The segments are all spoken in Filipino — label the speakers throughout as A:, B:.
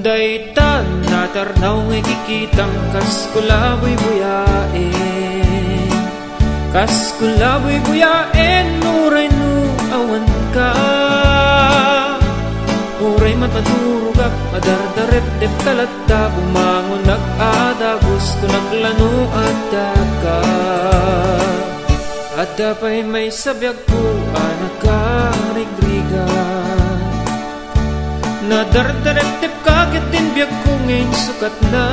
A: Daytan natarnaw ngay kikitang kas kulaboy buyain, kas kulaboy buyain, uray no awan ka. Uray matmadurugak madardaret dep kalata, bumangon nag-ada gusto naglano at daka. At dapay may sabyag ko nakarigrigan, nadardaret kagitin biyag ko ngayon sukat na.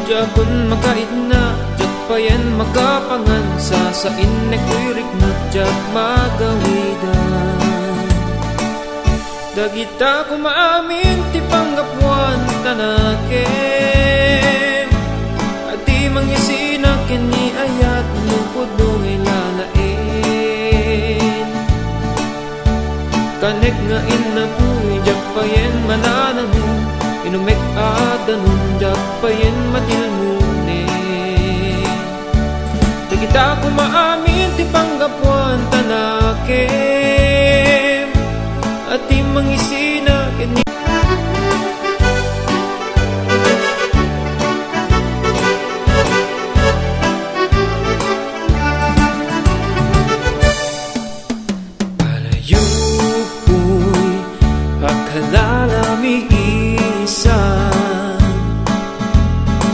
A: Diyagon makaid na, diyag pa yan makapangan, sasain na kuirik na diyag magawidan. Dagita ko maamin ti panggapuan tanakem, at di mangisina kini ayat lupod nung ilalain. Kanek nga inapuy, jak pa yen mananamin, inumek adanun, jak pa yen matilmunin. Dagita ko maamin ti panggapuan tanakem, at di mangisina kini. Kalalami isan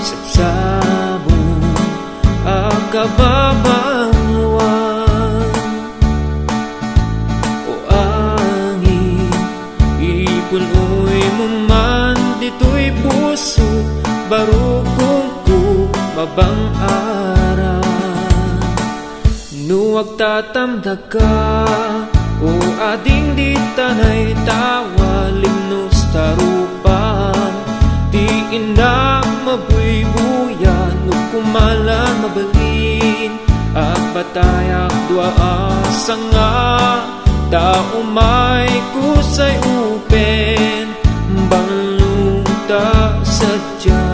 A: sabsabong akababangwan, o angin ipunoy mo man dito'y puso, barukong ko mabang aram. Nuwag tatamdag ka, o ading di tanay tawalim nos tarupan, di inang mabuybuyan o kumalan mabalin. At batayak dua asanga, taumay kusay upen, banglungta sadya.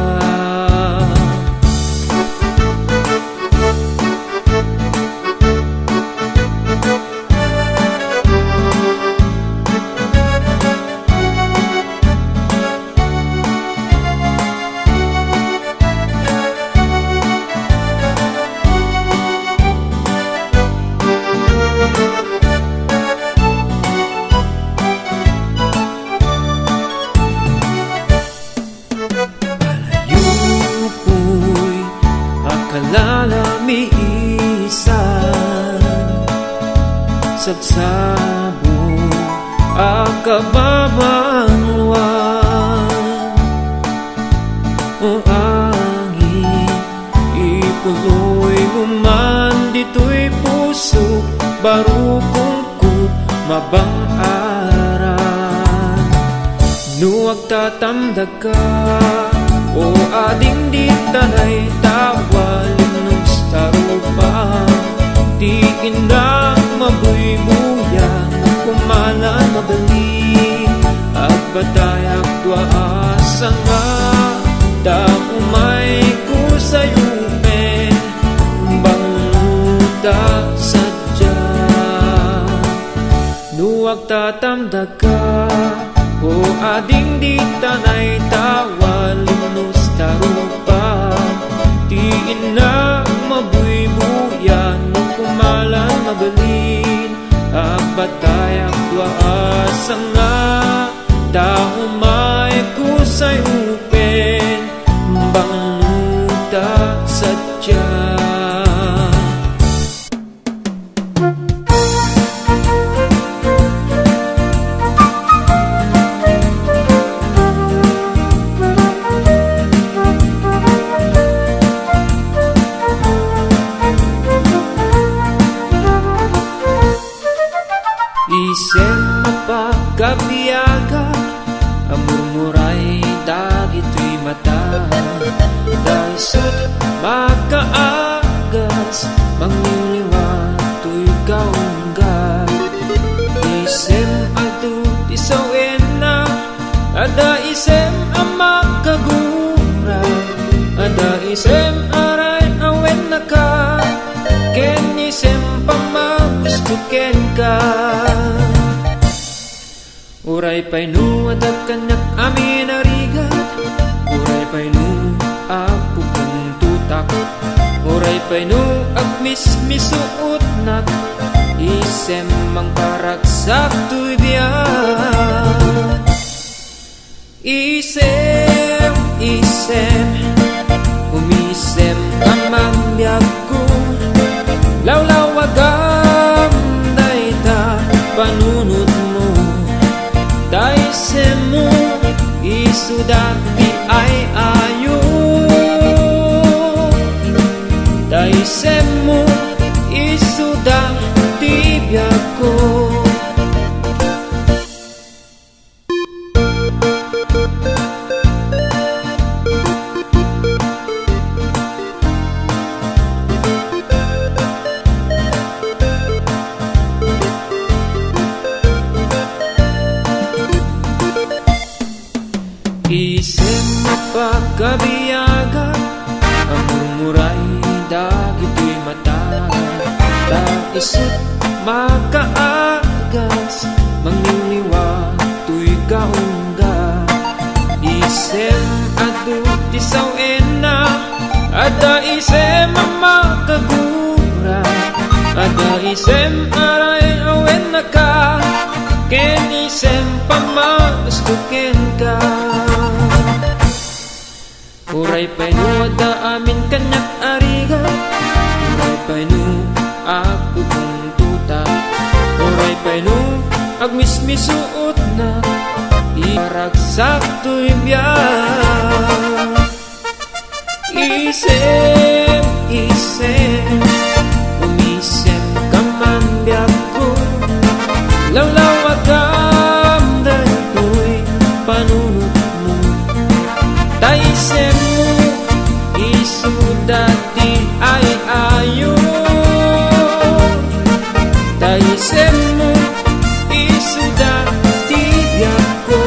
A: Kalalami isan sabsabong akababangwan, o angin ipuloy mo man dito'y puso, barukong ko mabang aran. Nuwag tatamdag ka, o ading di tanay tawalim nos tarupan, di inang mabuybuyan o kumalan mabali. At batayak dua asanga, daumay kusay upen, bangluta sadya. Nuwag tatamdag ka, o ading di tanay tawalim nos tarupan, di inang mabuybuyan o kumalan mabalin. At batayak dua asanga, daumay kusay upen, bangluta sadya. Isem mapagkabiyaga, amurmuray dagito'y mata, daisot makaagas, mangliliwato'y kaunggat. Isem alto tisawen na, ada isem ang makagura, ada isem aray awen na ka, ken isem pamagusto ken ka. Uray payno adag kanyak amin arigat, uray payno apupong tutak, uray payno agmismisuot nak, isem mang paragsak tuy biyan. Isem, isem, umisem kamang biyag ko, lawlawagam dayta panunod mo, daisem mo isuda di ay ayo, daisem mo isuda di biyag ko. Isem mapagkabiyaga, ang murmuray dagito'y mata, taisot makaagas, mangliliwa to'y kaungga. Isem adu tisaw ena, ada isem mamakagura, ada isem aray awen na ka, ken isem pamagustukin ka. Uray payno ada amin kanyak ariga, uray payno agpupong tuta, uray payno agmismisuot na, iparagsak tuy biyan. Isem, isem, umisem kaman biyag ko, lawlawagam daytoy panunod mo, daisem mo isuda di ay ayo, daisem mo isuda di biyag ko.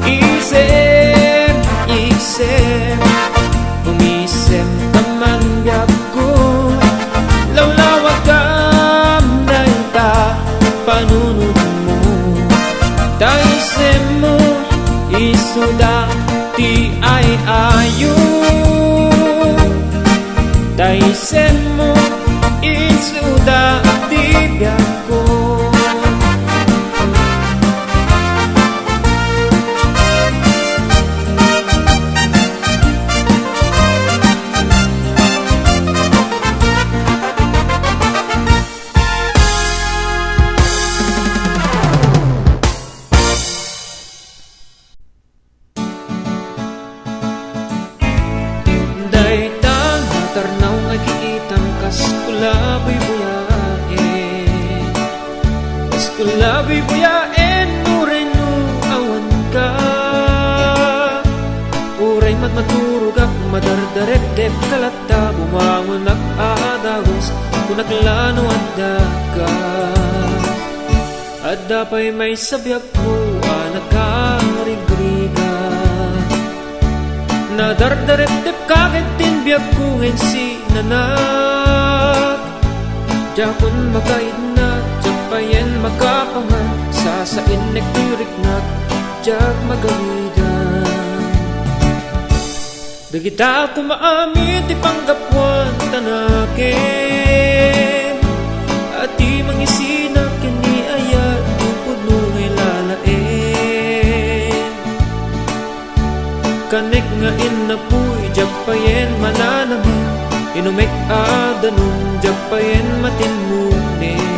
A: Isem, isem, umisem kaman biyag ko, lawlawagam dayta panunod mo, daisem mo isuda ti ay ayo, daisem mo isuda ti biyag ko. Daytang tarnaw nga kikitang kaskulaboy buyaen, kaskulaboy buyaen, uray no awan ka, uray matmaturog ak madardarep-dep kalata, bumangon ak adagos kunaklano adda ka, adda pa'y may sabyak ko anakarigriga, nadardarep-dep kaget din biyag ko ngayon si nanak, jakon makaid na, japayen makapangan, sasain nektirik na, jak magawidan. Dagita ko maamit ipanggapwan tanakin, at di mangisina kini ayat upod mo ngay lalain. Kanek nga inapuy, japayen mananamin, inumek adanun, japayen matinmunin.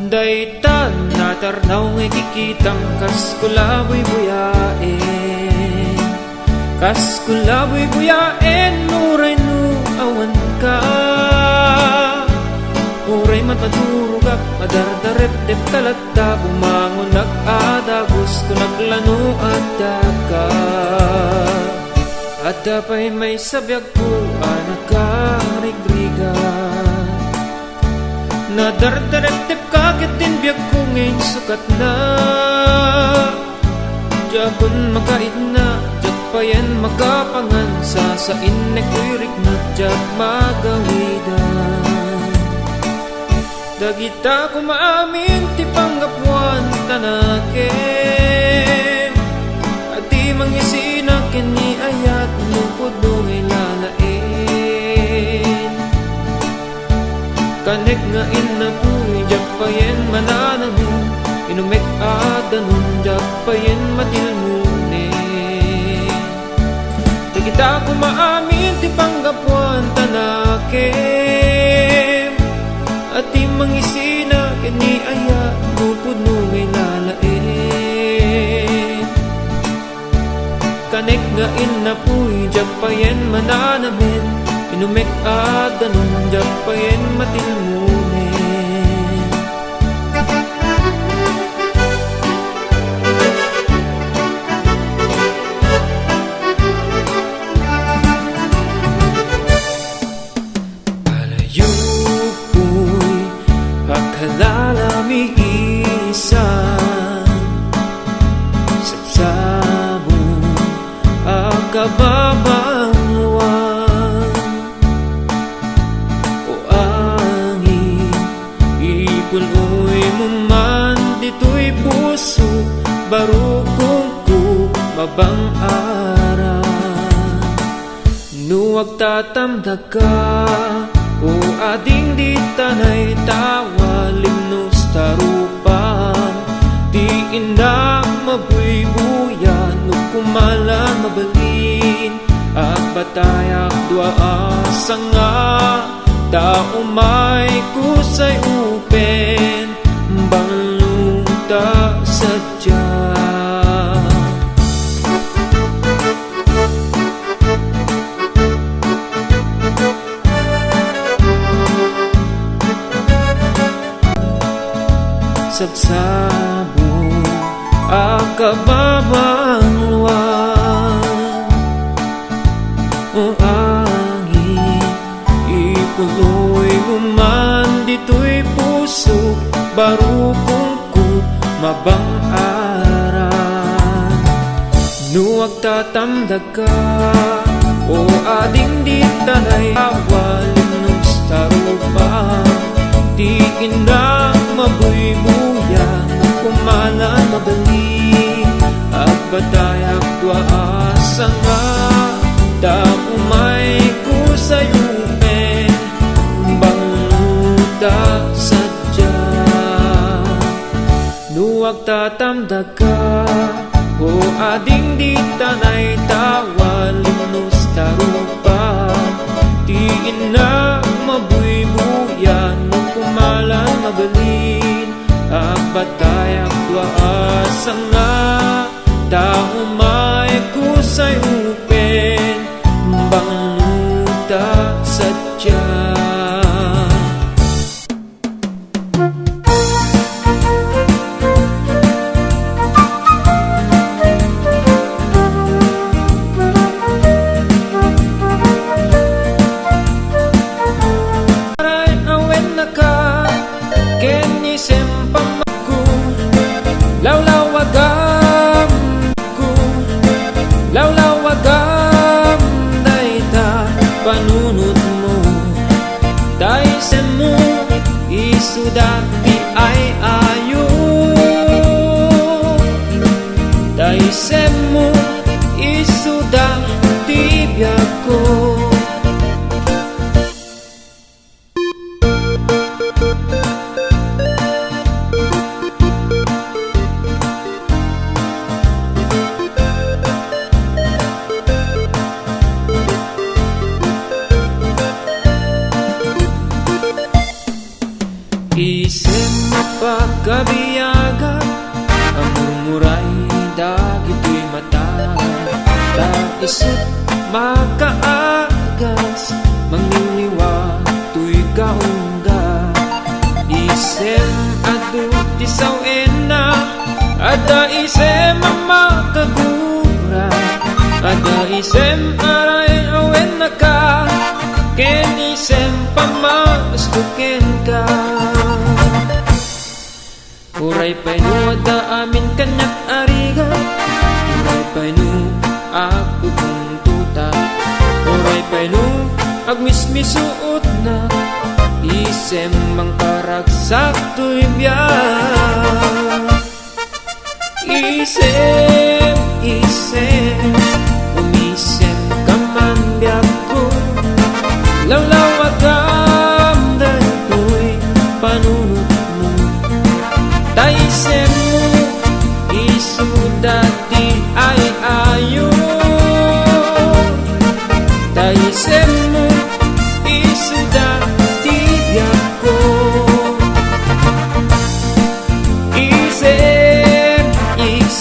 A: Daytan natarnaw ngay kikitang kaskulaboy buyaen, kaskulaboy buyaen, uray no awan ka, uray matmaturog ak madardarep-dep kalata, bumangon ak adagos kunaklano adda ka, At dapay may sabyag ko nakarigriga na dardaretip kagitin biyag ko ngayon sukat na Diyagon makait na Diyak pa yan makapangan sa inekuirik na Diyak magawidan Dagita ko maamin ti panggapuan tanakin At di mangisina kini ayat lupod nung ilalain Kanek nga inapuy Diyak pa yan mananamin Inumek adanun Diyak pa yan matilmunin Dagita ko maamin ti panggapuan tanakin At di mangisina kini aya lupod nung ilalain Kanek nga inapuy Diyak pa yan mananamin Inumek adanun Diyak pa yan matilmunin Palayo po'y pagkalalami isan Sapsabong akababangwan O angin ipuloy mo man dito'y puso Barukong ko mabang araw Nuwag tatamdag ka O ading di tanay tawa limnos tarupan Di ina mabuybuyan No kumalan mabalin At batayak dua asanga Tao may kusay upen Banglungta sadya Sabsabong akababangwan O angin ipuloy mo man dito'y puso Barukong ko mabang aran Nuwag tatamdag ka O ading di tanay awalin nung starupan Di ina mabuybuyan kumalan mabali At batayak dua asanga Tao may kusay upen Bangluta sadya Nuwag tatamdag ka O ading di tanay tawa limnos tarupan Di ina mabuybuyan kumalan mabalin Ang batayak dua asanga Tao may kusay upen Bangluta sadya Lawlawagam dayta panunot mo Daisen mo isudati ay ayo Daisen mo isudati biyak ko Isip mapagkabiyagan Ang murmuray dagito'y mata Taisip makaagas Mangliliwato'y kaungga Isip adu tisaw ena Ada isip mamakagura Ada isem aray awen naka ken isem pamagustuken ka. Uray payno ada amin kanyak ariga, uray payno agpupuntuta, uray payno agmismisuot na isem mang paragsak tuybiyak. Isem, isem, umisem ka man biyak ko, lawlaw agam dahito'y panunod mo. Taisem mo, isudati ay ayo. Taisem mo, isudati biyak ko.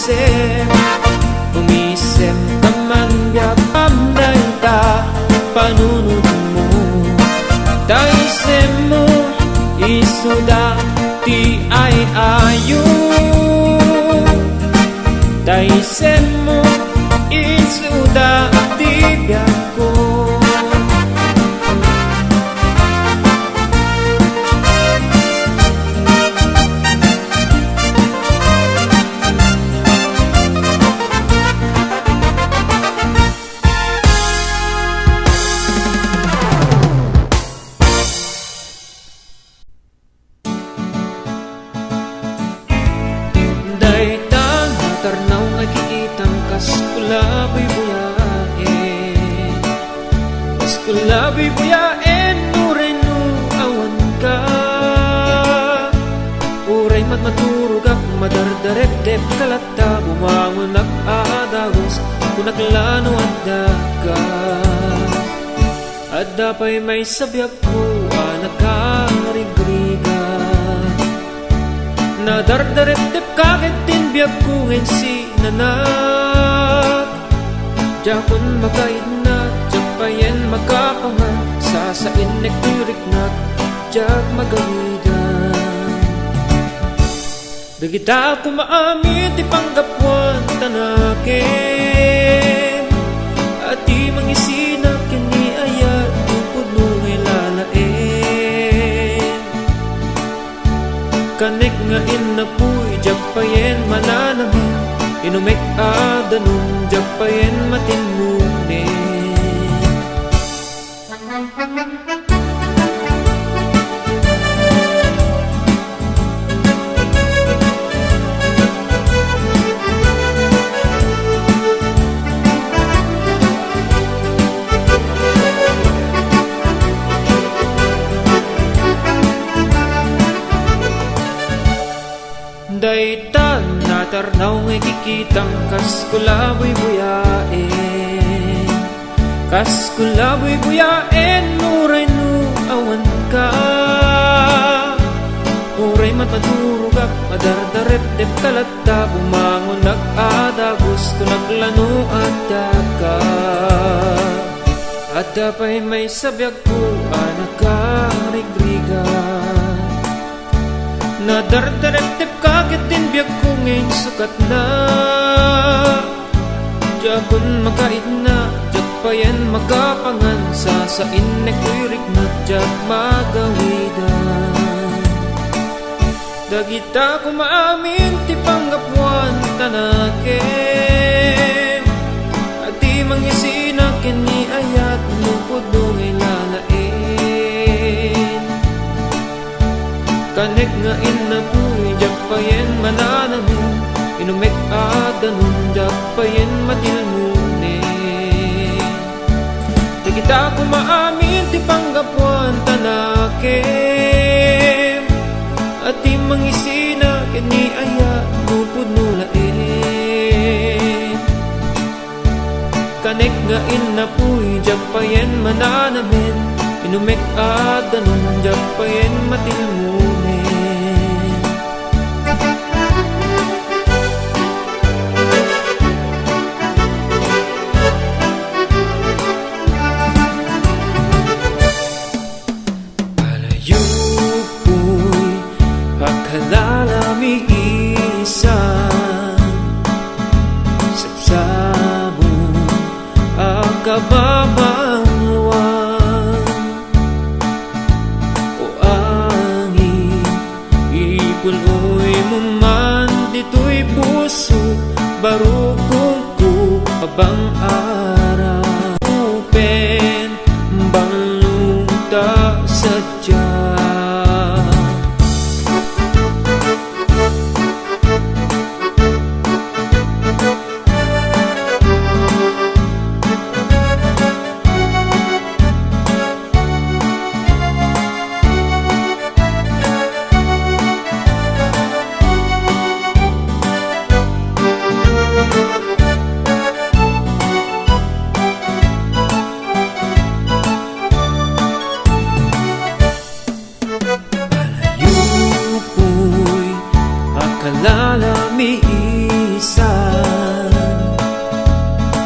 A: Isem, umisem ka man biyak amday ta panunod mo. Taisem mo, isuda ti ay ayo. Taisem mo, isuda ti biyak ko. Daytang tarnaw nga kikitang kaskulaboy buyaen, kaskulaboy buyaen, uray no awan ka. Uray matmaturugak madardarep-dep kalata, bumangon nag-aadagos kunaklano adda ka. Adda pa'y may sabyak ko anakarigriga, nadardarep-dep kakit tinbiyak ko ngayon si nanak. Jakon makaid na, jakpayan makapangan, sasain nekturiknak, jak magawidan. Dagita ko maamit ipanggapuan tanakin, at di mangisinak kini ayat tupod mo ngay lalain. Kanek nga inapuy, jakpayen mananamin, inumek adanun, jakpayen matinmunin. Daytan natarnaw ngay kikitang kaskulaboy buyaen, kaskulaboy buyaen, uray no awan ka. Uray matmadurugak madardarep-dep kalata, bumangon nag-adagos kunaklano adda ka. Adda pa'y may sabyak ko anakarigriga, nadardarep-dep kakit tinbiyak ko ngayon sukat na. Jakon makaid na, jakpayan makapangan, sasain nekwirik na, jak magawidan. Dagita ko maamin ti panggapuan tanakin, at di mangisina kini ayat lupod mo ngay lalain. Kanek nga inapuy, jakpayen mananamin, inumek adanun, jakpayen matilmunin. Dagita ko maamin ti panggapuan tanakin, at di mangisina kini ayat lupod no lain. Kanek nga inapuy, jakpayen mananamin, inumek adanun, jakpayen matilmunin. Sapsabong akababangwan o angin ipuloy mo man dito'y puso barukong ko abang araw upen baluta sadya. Lalamiisan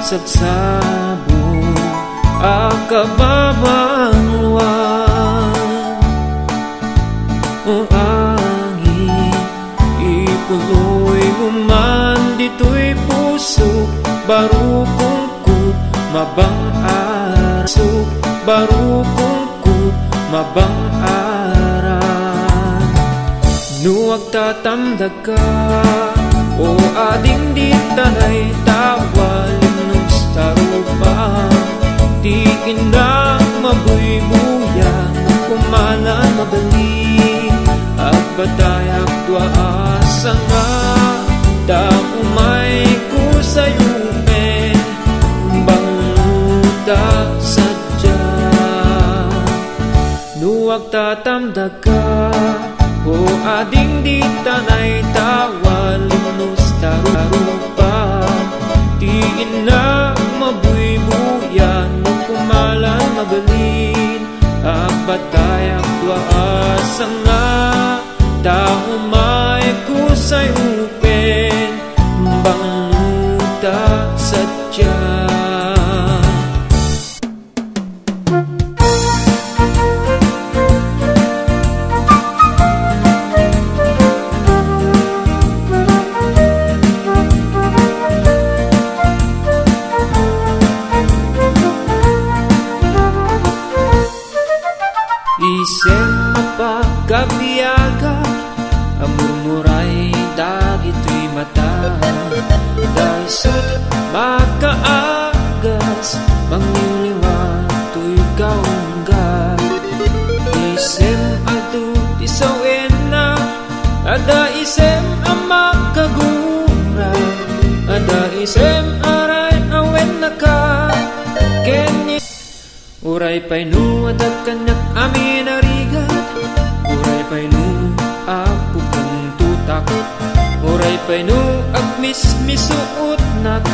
A: sagsabong akababangwan o angin ipuloy mo man dito'y puso barukong kut mabang araw barukong kut mabang aran nuwag tatamdag ka o ading di tanay tawalin ng starupa di inang mabuybuya kumalan mabali at batayak tuwaasa nga daumay ko sayupen bangluta sadya nuwag tatamdag ka o ading di tanay tawalin no starupa di ina mabuybuyan no kumalan mabalin ang batayak tuwaasa nga daumay ko sayupen bangluta sadya. Isem mapagkabiyaga ang murmuray dagito'y mata daisot makaagas mangliliwato'y kaungga isem adu tisawin na ada isem ang makagura ada isem aray awen na ka keni uray pa'y nuwadag kanyak amin arigat uray pa'y nu apupong tutak uray pa'y nu agmismisuot nak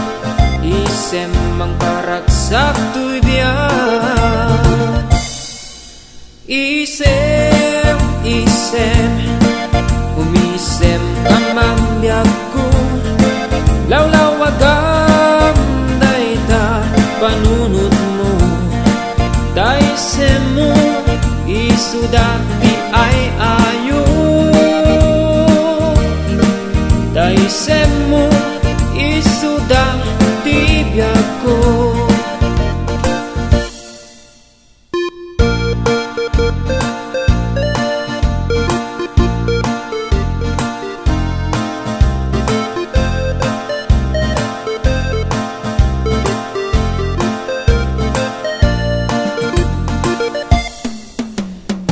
A: isem mang paragsak tuy biyak isem umisem kamang biyak ko lawlawagam dayta panunod mo daisem mo isuda di ay ayo daisem mo isuda di biyak ko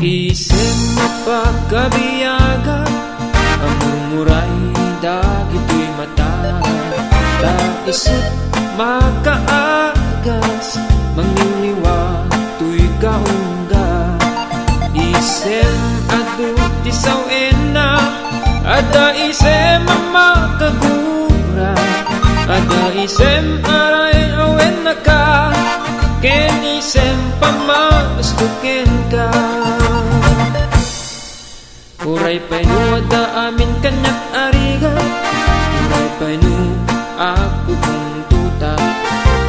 A: isem mapagkabiyaga ang murmuray dagito'y mata daisot makaagas mangliliwato'y kaungga isem adu tisawin na ada isem ang makagura ada isem aray awen na ka ken isem pamastukin ka uray pa'y nuwada amin kanyak ariga uray pa'y nu ako kong tuta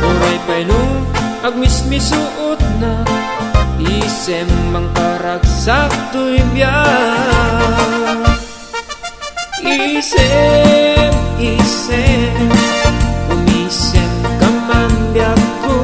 A: uray pa'y nu agmismisuot na isem mang paragsak tuy biyak isem umisem kaman biyak ko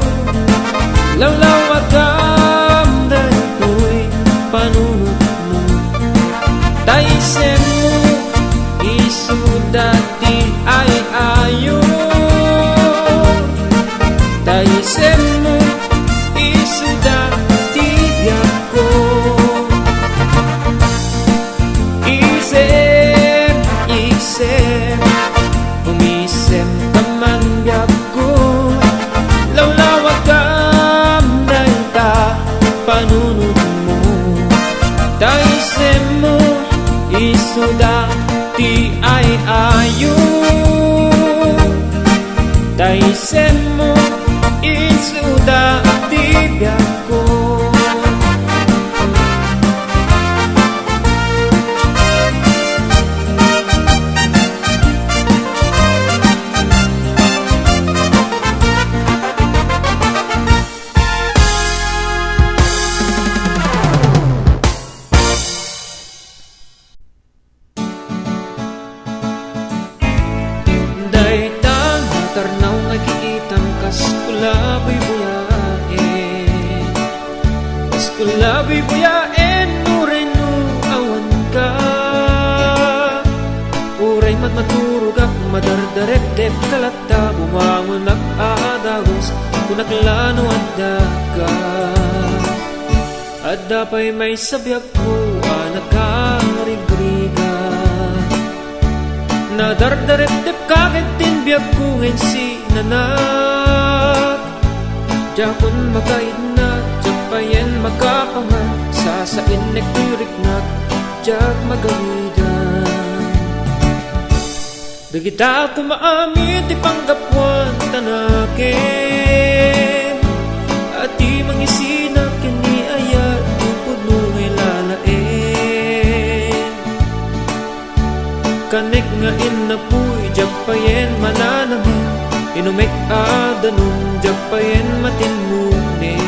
A: isuda ti ay ayu Taisen mo isuda ti biyak ko Tarnaw nga kikitang kaskulaboy buyaen Kaskulaboy buyaen Uray no awan ka Uray mat maturog ak madardaret-dep kalata Bumangon ak aadagos kunaklano adda ka Adda pa'y may sabyak ko anak karigriga Nadardaret-dep kakit tinbiyak ko ngayon si nanak Jakon makaid na, jakpayen makapangan Sasain nektiriknak, jak magawidan Dagita ko maamit ipanggapuan tanakin At di mangisina kini ayat Upod mo ngay lalain Kanek nga inapuy, jakpayen mananamin Inumek adanong, jakpayen matinmunin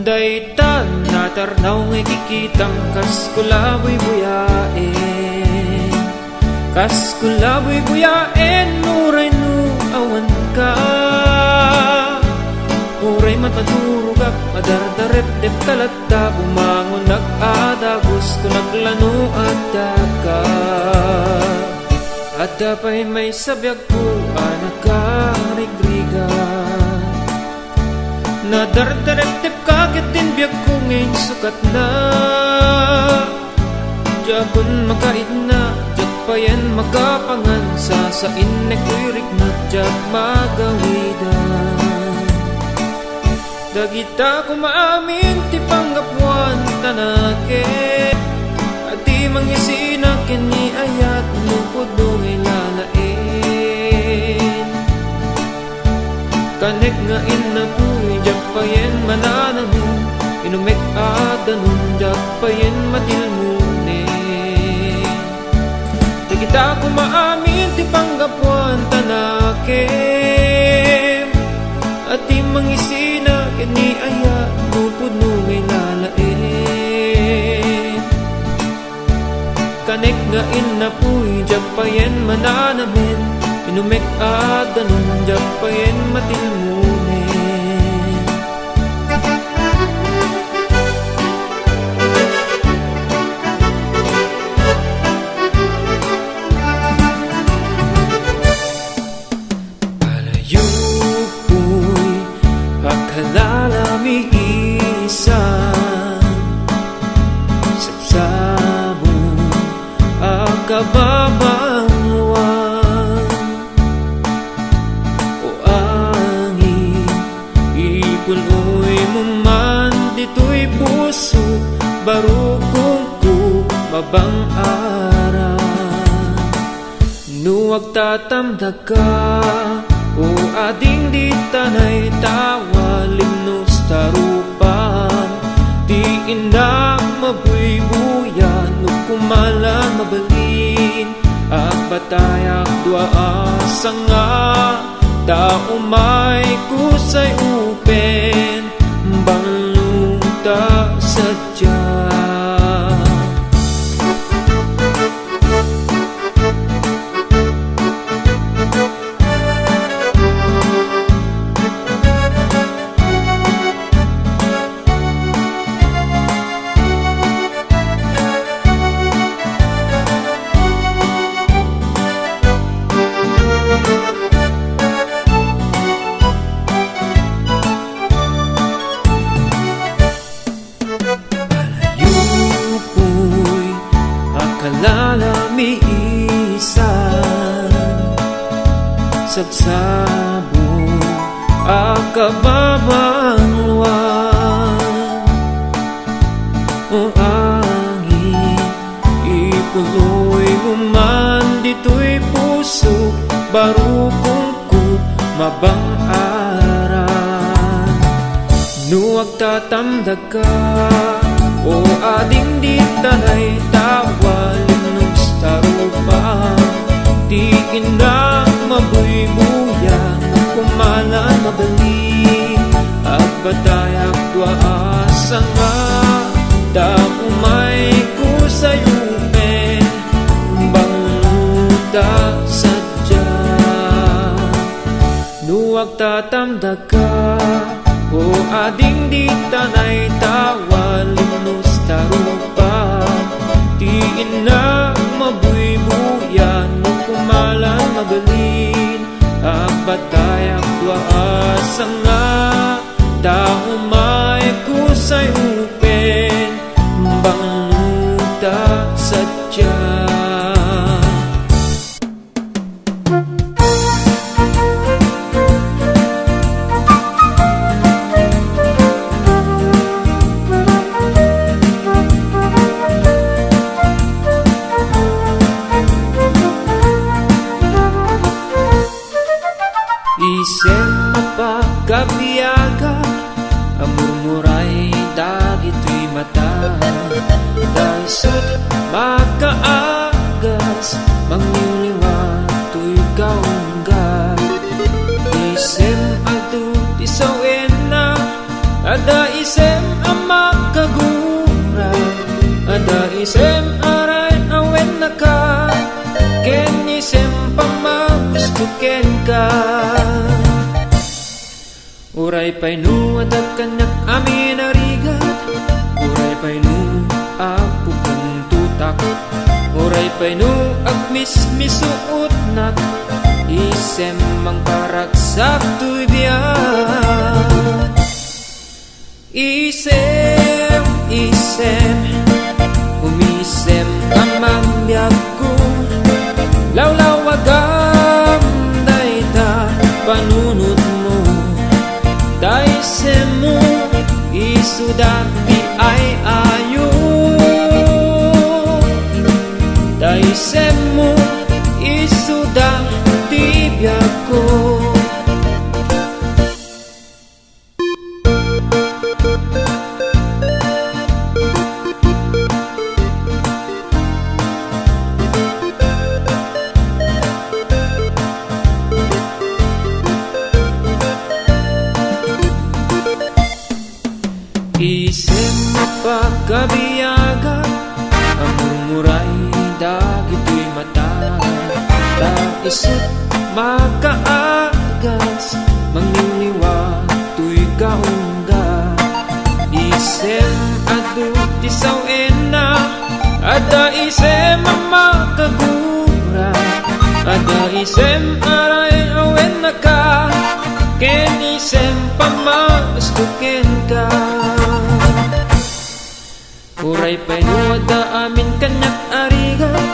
A: Daytan natarnaw ngay kikitang kaskulaboy buyaen Kaskulaboy buyaen Uray no awan ka Uray mat maturog ak madardaret-dep kalata Bumangon ak adagos kunaklano adda ka Adda pa'y may sabyak ko anak karigriga Nadardaret-dep kakit tinbiyak ko ngayon sukat na Jakon makaid na, jakpayan makapangan Sasain nekwirik na, jak magawidan Dagita ko maamin ti panggapuan tanake At di mangisina kini ayat Lupod mo ngay lalain Kanek nga inapuy, jakpayen mananamin Inumek adanong, jakpayen matilmunin Dagita ko maamin ti panggapuan tanakem At di mangisina kini aya Lupod mo ngay lalain Kanek nga inapuy, jakpayen mananamin Inumek adanong, jakpayen matilmunin Palayo po'y akalalamiisan Sapsabong akababang Puloy mo man dito'y puso Barukong ko mabang araw Nuwag tatamdag ka O ading di tanay tawa Limnos tarupan Di inang mabuybuyan O kumalan mabalin At batayak dua asanga Tao may kusay upen Banglong ta sadya sabsabong akababang luwan. O angin, ipuloy mo man dito'y puso, barukong mabang aran. Nuwag tatamdag ka, o ading di tanay tawalin nung starupa. Di ina mabuybuya, kumalan mabali, at batayak tuwaasa nga. Daumay ko sayupe, bangluta sadya. Nuwag tatamdag ka, o ading di tanay tawalin nung starupa. Di ina mabuybuya, nung kumalan mabalin, ang batayak tuwaasa nga. Daumay ko sayupen, bangluta sadya. Isem mapagkabiyaga, ang murmuray dagito'y mata. Daisot makaagas, mangyuliwato'y kaunggat. Isem alto tisawin na, ada isem ang makagura. Ada isem aray awen na ka, ken isem pamagustuken ka. Uray pa'y nu adat kanyak amin arigat, uray pa'y nu apupong tutak, uray pa'y nu agmismisuot nak, isem mang paragsak tuy biyan. Isem, isem, umisem kamang biyag ko, lawlawagam dayta panunot mo. Daisem mo isuda di ay ayo, daisem mo isuda di biyag ko. Isem mapagkabiyaga, ang murmuray dagito'y mata. Daisot makaagas, mangyuliwato'y kaunggat. Isem adu tisawin na, ada isem ang makagura. Ada isem aray awen na ka, ken isem pamagustuken ka. Uray pa'y nu ada amin kanyak arigat,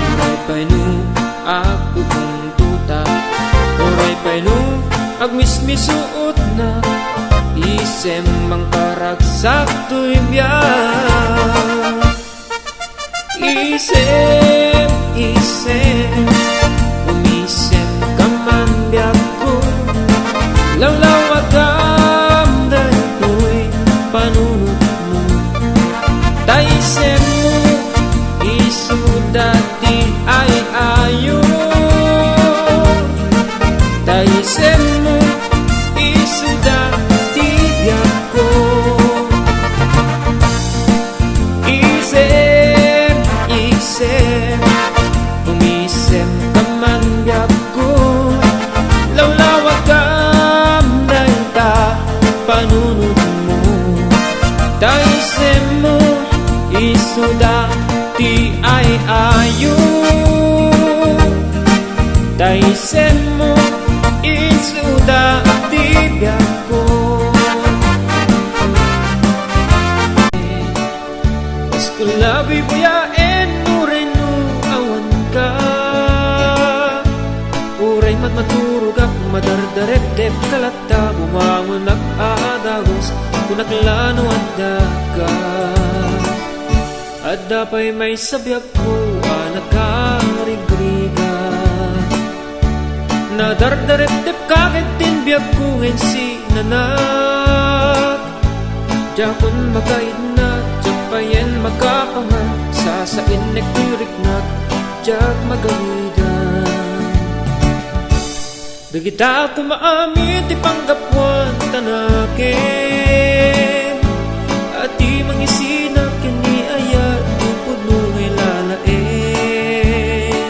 A: uray pa'y nu apupong tutak, uray pa'y nu agmismisuot na, isem mang paragsak tuy biyan. Isem, isem, umisem kaman biyag ko, lawlawagam dayto'y panunot mo. Daisem mo isuda di ay ayo, daisem mo isuda di biyag ko. Isem, isem, umisem kaman biyag ko, lawlawagam dayta panunot mo. Daisem mo isuda ti ay ayo, daisem mo isuda ti biyag ko. Paskulabi buyaen uray nu awan ka, uray mat maturo madardarep-dep kalata bumangon nag-aadagos kunaklano at daga at dapay may sabiag ko nakarigriga nadardarep-dep kakit tinbiag ko ngayon si nanak jakon magaid na japayen makapangan sasain nektiriknak jak magawidan Begita ko maamin ti panggapwan tanakin at di mangisina kini ayat tupod mo ngay lalain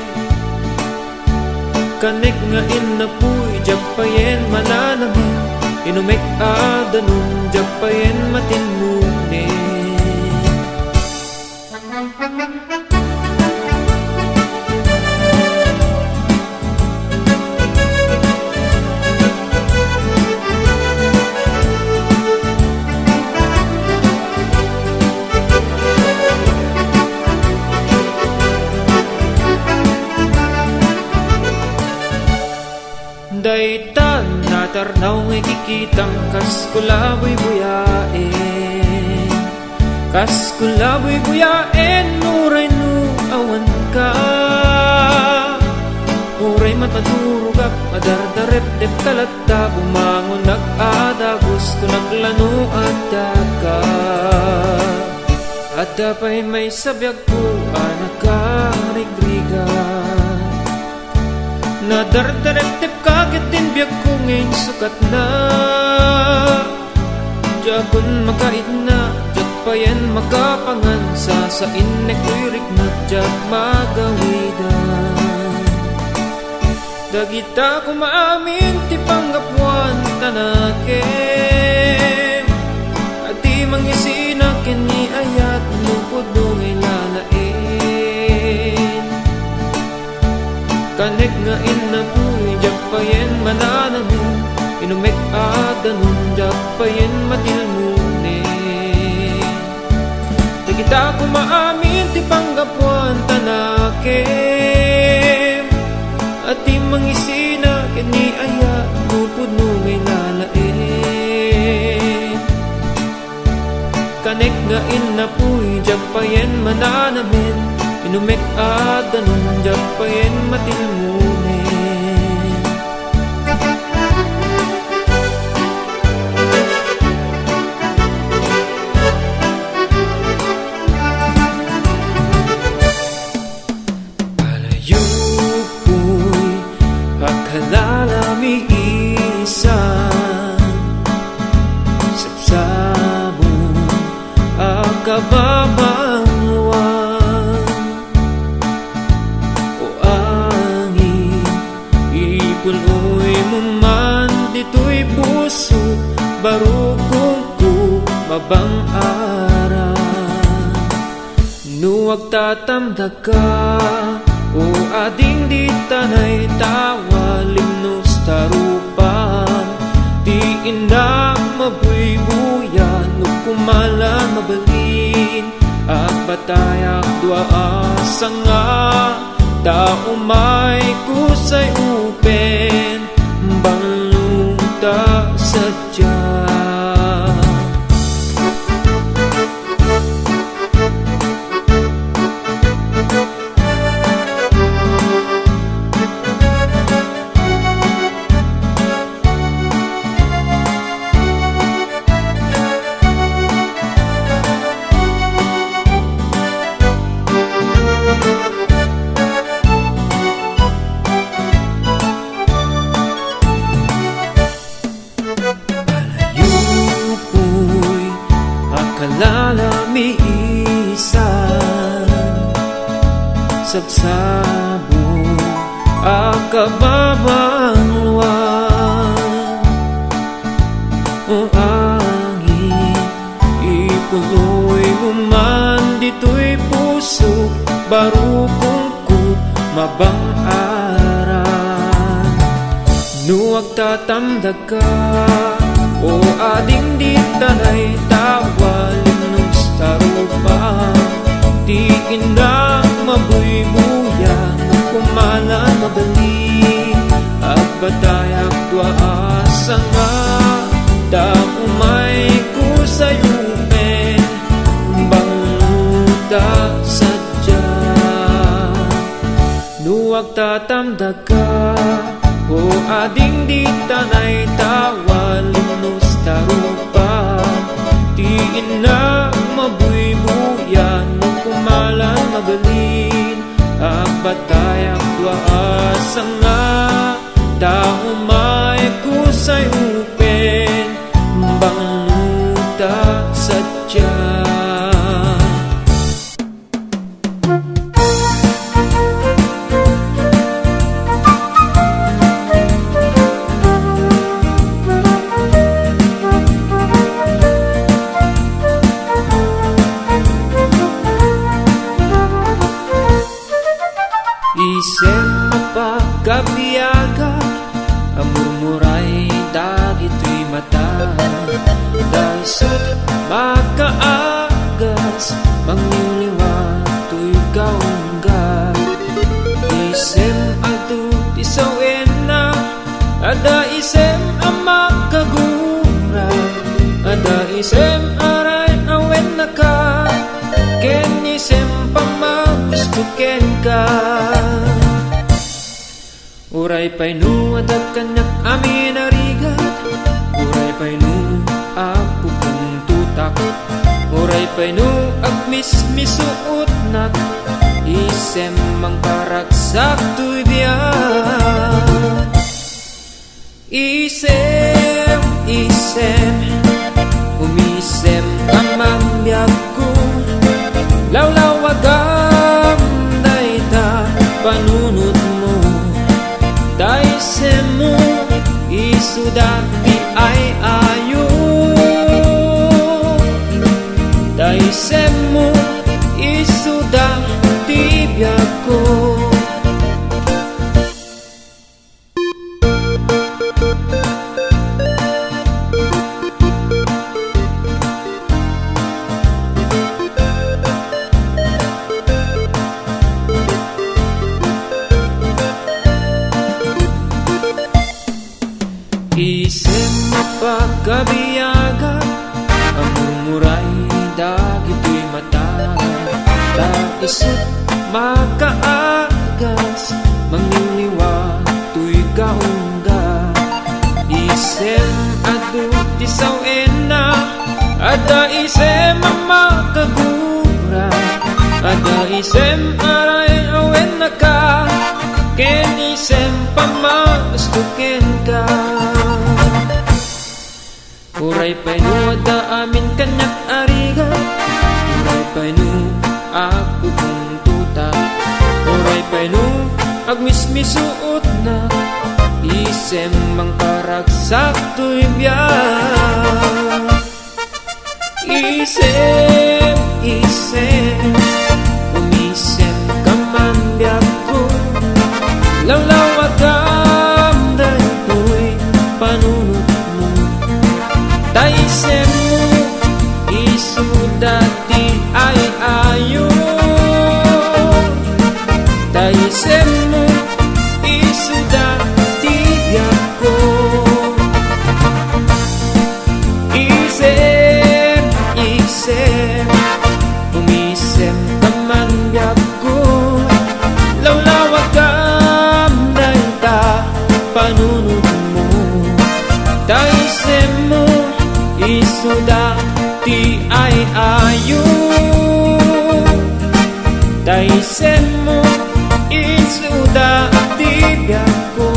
A: kanek nga inapuy japayen mananamin inumek adanun japayen matinmunin Daytan natarnaw ngay kikitang kas kulaboy buyain kas kulaboy buyain uray no awan ka uray matadurugap madardarep-dep kalata bumangon nag-adagos kunaklano at daga at dapay may sabiag ko nakarigriga nadardarep-dep kakit tinbiag ko ngayon sukat na jakon makaid na jakpayan makapangan sasain nekwirik na jak magawidan dagita ko maamin ti panggapwan tanakin at di mangisina kini ayat lupod mo ngay lalain kanek nga inapuy japayen mananamin inumek adanun japayen matilmunin dagita ko maamin ti panggapwan tanakin at di mangisina kini aya lupod no ngay lalain kanek nga inapuy japayen mananamin inumek adanun japayen matilmunin palayupoy akalalami isan sabsabong akababang punoy mo man dito'y puso barukong ko mabang aran nuwag tatamdag ka o ading di tanay tawa limnos tarupan di indang mabuybuyan no kumalan mabalin at batayak dua asanga tao may kusay upen banglung ta sadya lalamiisan sabsabo akababangwan o angin ipuloy mo man dito'y puso barukong ko mabang aran nuwag tatamdag ka o ading di tanay tawa limnos tarupa di indang mabuybuya kumalan mabali at batayak dua sanga da umay ko sayupen banguda sadya nuwag tatamdaga o ading di tanay tawalin nos tarupa tiin na mabuybuyan no kumalan mabalin agbatay akwa sanga da umay ko sayupen banguda sadya isem mapagkabiyaga ang murmuray dagito'y mata daisot makaagas mangyuliwato'y kaunggat isem adu tisawin na ada isem ang makagura ada isem aray awen na ka ken isem pamagustuken ka uray painu adat kanyak amin arigat uray painu apu kong tutak uray painu agmismisuot nak isem mang paragsak tuy biyan isem umisem kamang biyag ko lawlawagam dayta panunod mo daisem mo isuda di ay ayo daisem mo isuda di biyag ko isem mapagkabiyaga ang murmuray dagito'y mata daisot makaagas mangliliwato'y kaungga isem adu tisawin na ada isem ang makagura ada isem aray awen na ka ken isem pamagustuken ka uray painu ada amin kanyak ariga uray painu ako kong tuta uray painu agmismisuot na isem mang paragsak tuy biyan isem umisem kaman biyag ko lawlawagam dayto'y panunod mo daisem mo isuda di ay ayo daisem mo isuda di biyag ko isem umisem kaman biyag ko lawlawagam dayta panunod mo daisem mo isuda ti ay ayo daisem mo isuda ti biyag ko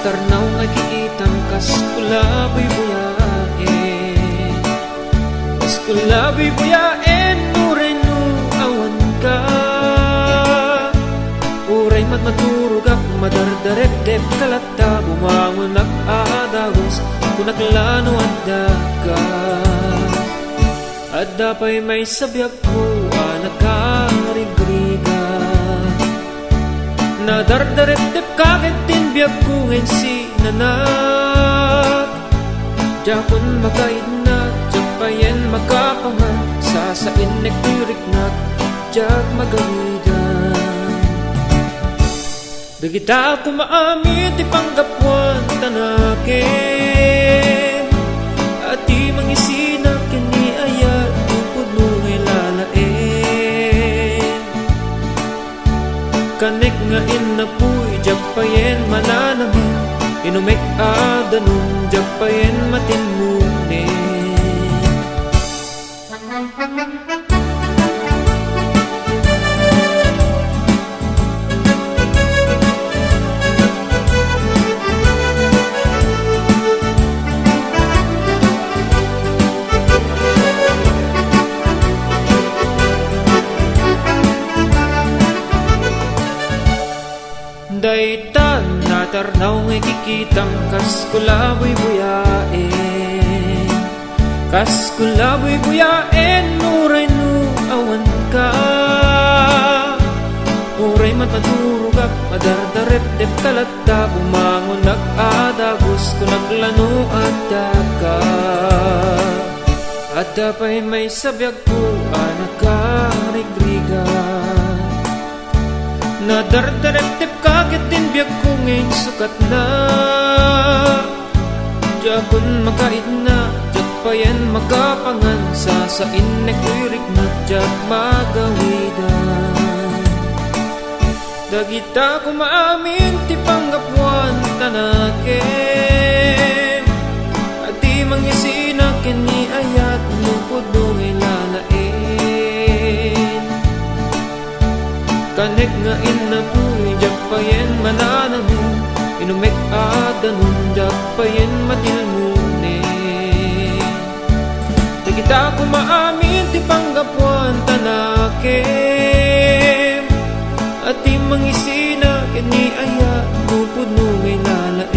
A: tarnaw nga kikitam kas kulaboy buyaen kas kulaboy buyaen uray no awan ka uray matmaturog ak madardarek-dep kalata bumangon ak adagos kunaklano at daga At dapay may sabiag ko nakarigriga Nadardarip-dip kagit din biyag ko ngayon si nanak Dapon makaid na, japayen makapangan Sasain nagtirik na, jag magawidan Dagita ko maamit ipanggapuan tanakin At di mangisina kini ayat Tupod mo ngay lalain Kanek nga inapuy Japayen mananamin Inumek adanong Japayen matinmunin Daytan natarnaw ngay kikitang kas kulaboy buyain Kas kulaboy buyain Nuray nu awan ka Uray matmadurugak Madardarip-dip kalata Bumangon nag-adagos Kung naglano at daga At dapay may sabiag ko nakarigriga Nadardarip-dip kagit din biyag ko ngayon sukat na Diyagon makaid na, diyapayan makapangan Sasain nagwirik na, diyag magawidan Dagita ko maamin, tipanggapuan tanakin At di mangisina kini ayat Lupod mo ngay lalain Kanek nga inapuy, japayen mananamin Inumek adanun, japayen matilmunin Dagita ko maamin, tipanggapuan tanakin At di mangisina, kini aya Lupod mo ngay lalain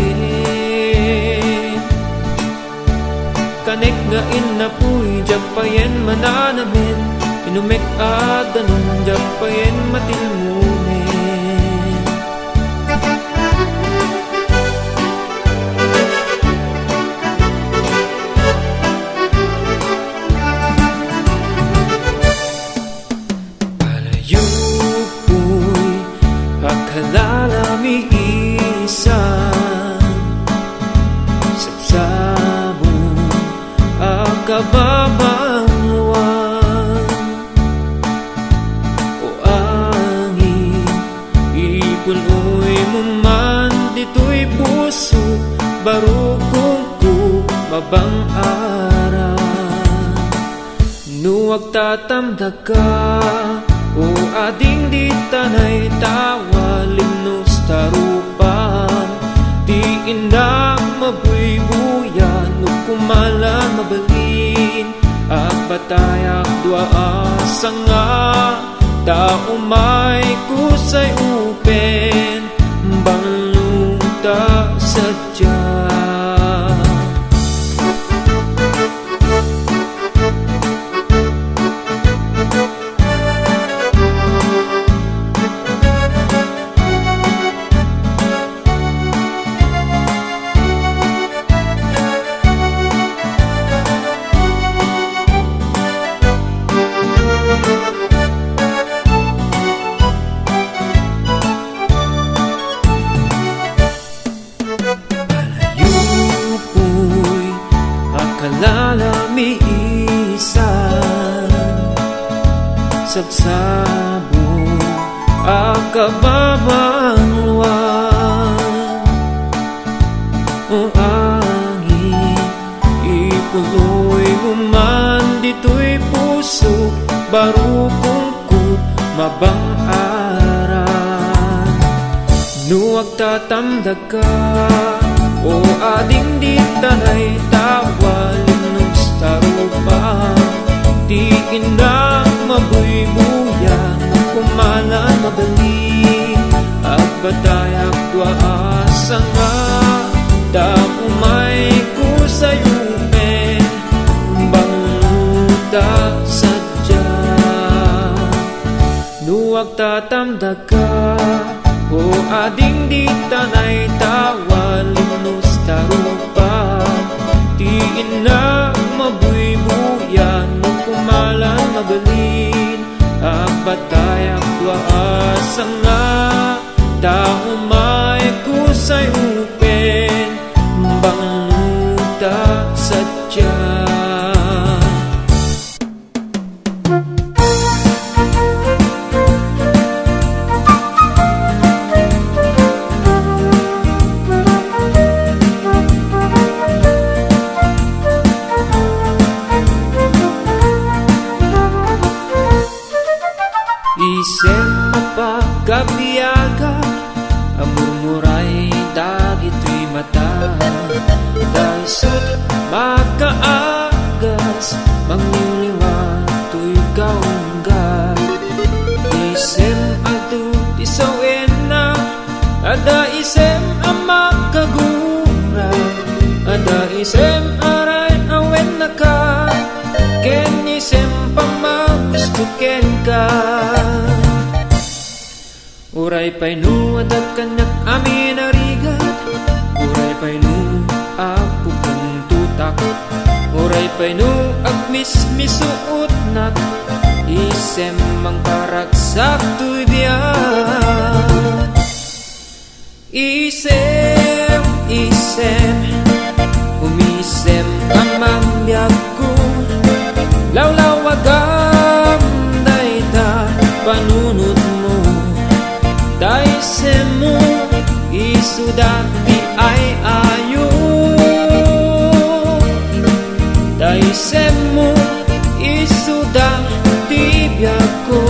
A: Kanek nga inapuy, japayen mananamin Inumek adanong japayen matilmunin Palayo po'y akalalami isan Sapsabong akababang Punoy mo man dito'y puso Barukong ko mabang araw Nuwag tatamdag ka O ading di tanay tawa Limnos tarupan Di inang mabuybuyan O kumalan mabalin At batayak dua asanga Tao may kusay upen Bangluta sadya Lalami isan Sabsabong akababangwan O angin ipuloy mo man dito'y puso Barukong kut mabang aran Nuwag tatamdag ka O ading di tanay tawa Limnos tarupa Di inang mabuybuyan Kumalan mabali At batayak dua asanga Dako may kusayupen Bangluta tatamdaga o ading di tanay tawa linus tarupan tiin na mabuybuyan no kumalan mabalin abatay ang tuasa nga tao may kusay upen banguta sadya. Isem mapagkabiyaga ang murmuray dagito'y mata daisot makaagas mangyuniwato'y kaungga isem adu tisawin na ada isem ang makagura ada isem aray awen na ka ken isem pamagustuken ka uray pa'y no adat kanyak amin arigat uray pa'y no apukang tutak uray pa'y no agmismisuot nak isem mang karagsak tuy biyan isem umisem amang biyag ko lawlawagam dayta panunod daisem mo isudati ay ayo daisem mo isudati biyak ko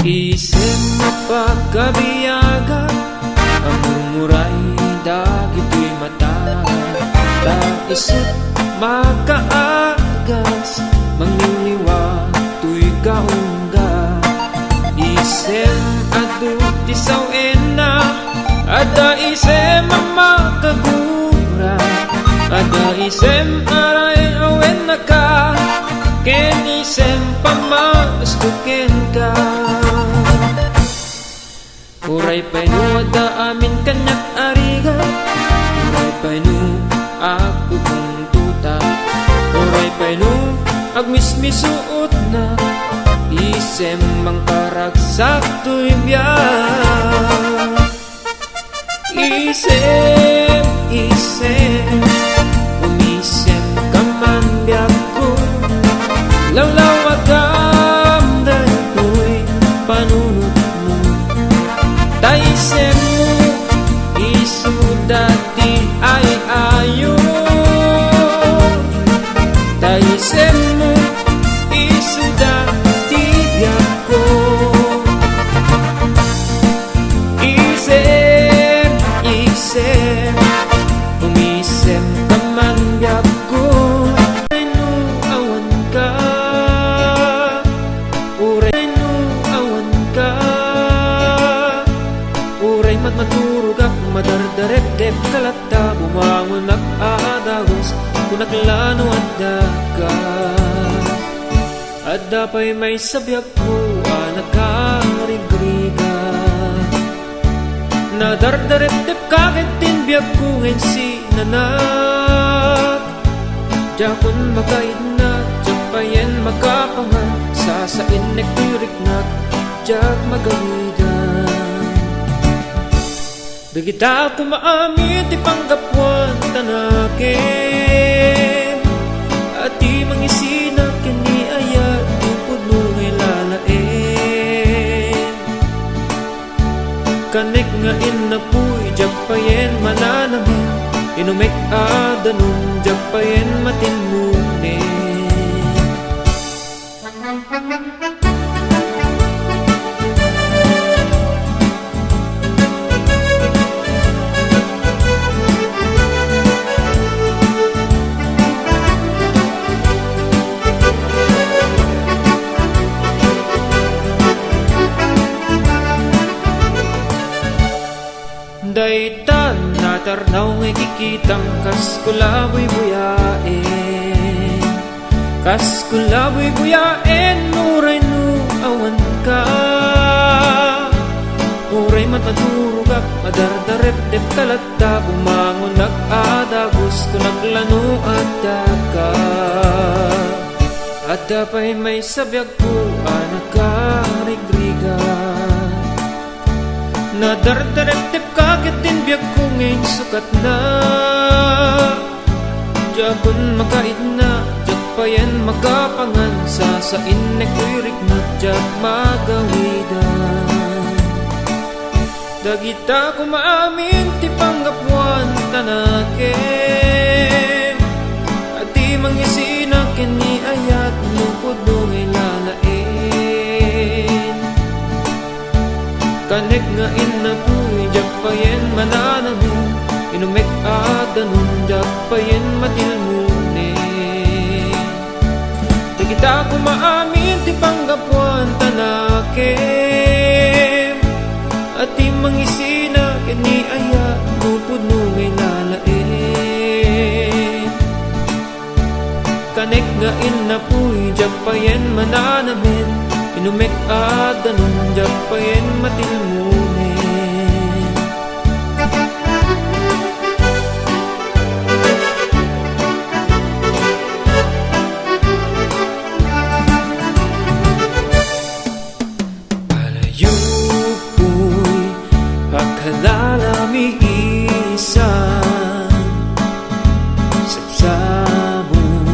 A: isem mapagkabiyaga ang murmuray dagito'y mata daisot makaagas mangyuniwato'y kaungga isem adu tisawin na ada isem ang makagura ada isem aray awen na ka ken isem pamagustuken ka uray pa'y no ada amin kanyak ariga uray pa'y no ako kong tuta uray pa'y no agmismisuot na isem mang karagsak tuy biyan isem umisem kaman biyak ko lawlawagam dayto'y panunod daisem mo isudati ay ayo daisem mo isudati biyak ko isem umisem kaman biyak ko uray no awan ka uray no awan ka uray matmaturog ak madardaret-dep kalata bumangon ak aadagos kunaklano at daga adda pa'y may sabyak ko anagkarigriga nadardaret-dep kakit tinbiyak ko ngayon si nanak jakon makaid na japayen makapangan sasain nagtiriknak jak magawidan Dagita ko maamit ipanggapuan tanakin at di mangisina kini ayat upod mo ngay lalain kanek nga inapuy japayen mananamin inumek adanun japayen matinmunin Daytan natarnaw ngay kikitang kas kulaboy buyain, kas kulaboy buyain, uray no awan ka. Uray matmadurog ak madardarep dep kalata, bumangon nag-adagos ko naglano at daka. At dapay may sabyag ko anak ka rigrigan, nadardarep-dep kakitin biyag ko ngayon sukat na. Diyakon makain na, diyak pa yan makapangan, sasain na ko'y rignat, diyak magawidan. Dagita ko maamin ti panggapuan tanakem, at di mangisina kini ayat lupod no ngay lalain. Kanek nga inapuy, diyak pa yan mananamin, inumek adanun, diyak pa yan matilmunin. Dagita ko maamin ti panggapuan tanakem, at di mangisina kini aya lupod no ngay lalain. Kanek nga inapuy, diyak pa yan mananamin, inumek adanun, diyak pa yan matilmunin. Palayo po'y akalalami isan, sabsabong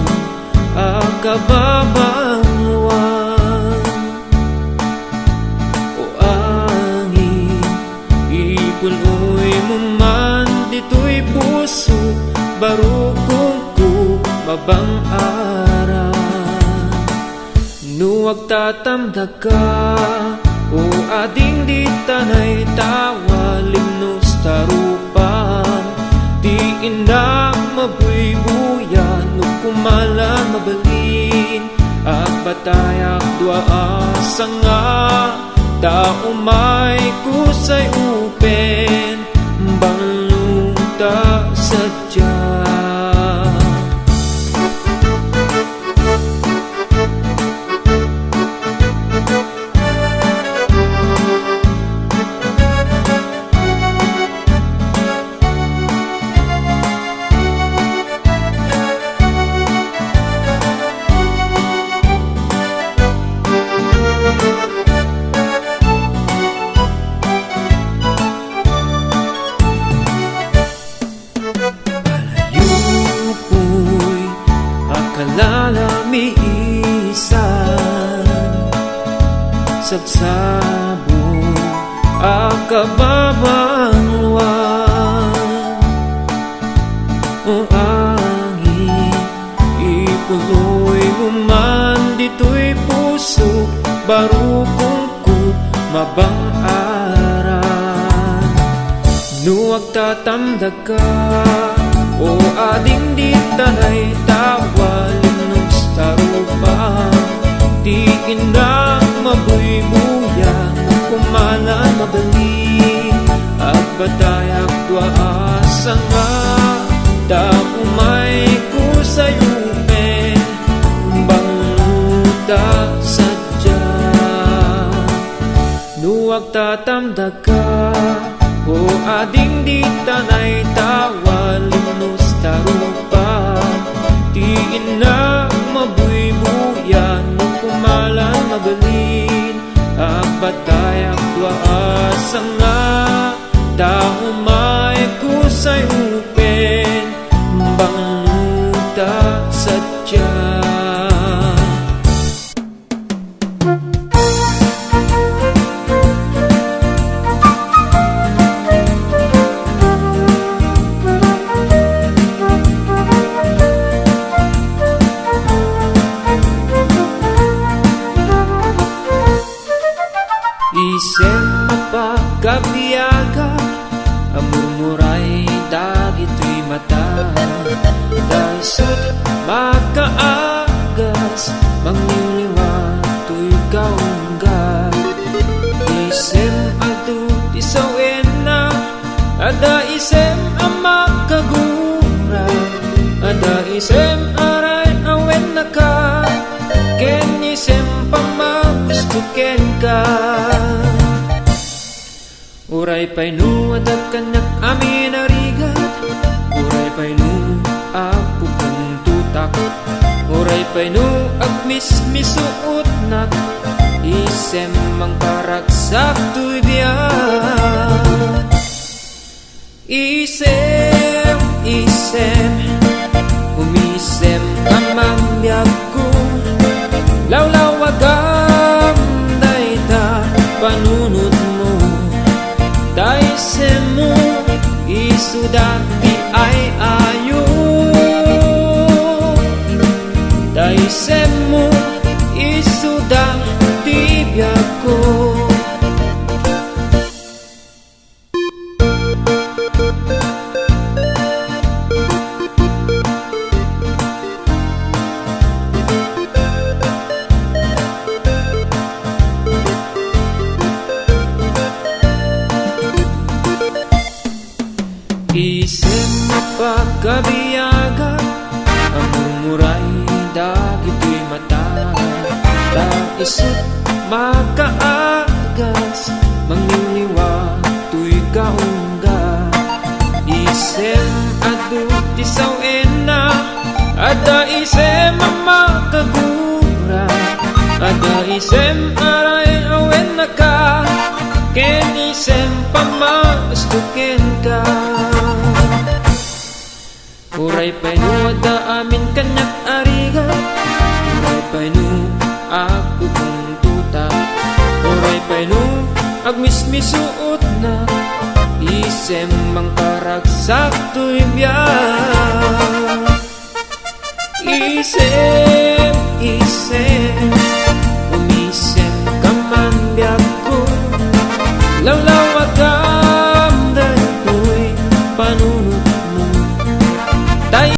A: akababangwan, o angin ikuloy mo man dito'y puso, barukong ko mabang araw. Nuwag tatamdag ka, o ading di tanay tawa, limnos tarupan, di inang mabuybuyan, no kumalan mabalin, at batayak dua asanga, tao may kusay upen, banglungta sadya. Kalalami isan, sabsabong akababangwan, o angin ipuloy mo man dito'y puso, barukong ko mabang aran. Nuwag tatamdag ka, o ading di tanay tawa, limnos tarupan, di inang mabuybuyan, kumalan mabalin, at batayak dua asanga, tao may kusay upen, bangluta sadya. Nuwag tatamdag ka, o ading di tanay tawa, limnos tarupan, di inang mabuybuyan, nung kumalan mabalin, at batayak dua asanga, tao may kusay upen, bangluta sadya. Isem mapagkabiyaga, amurmuray dagito'y mata, dasot makaagas, mangyuliwat to'y kaunggat. Isem alto tisawen na, Ada isem ang makagura, ada isem aray awen na ka, ken isem pamagusto ken ka. Uray pay no adat kanyak amin arigat, uray pay no apo kong tutak, uray pay no agmismisuot nak, isem mang paragsak tuy biyan. Isem, isem, umisem kamang biyag ko, lawlawagam dayta panunod mo, daysem mo isuda di ay ayo, daysem mo isuda di biyag ko. Isem mapagkabiyaga, ang murmuray dagito'y mata, ta isut makaagas, mangliliwa to'y kaungga. Isem adu tisaw ena, ada isem makagura, ada isem aray awen na ka, ken isem pamagustuken ka. Uray pay no ada amin kanyak arigat, uray pay no ako kong tuta, uray pay no agmismisuot na, isem mang paragsak tuy biyan. Isem, isem, umisem ka man biyag ko, lawlawag ka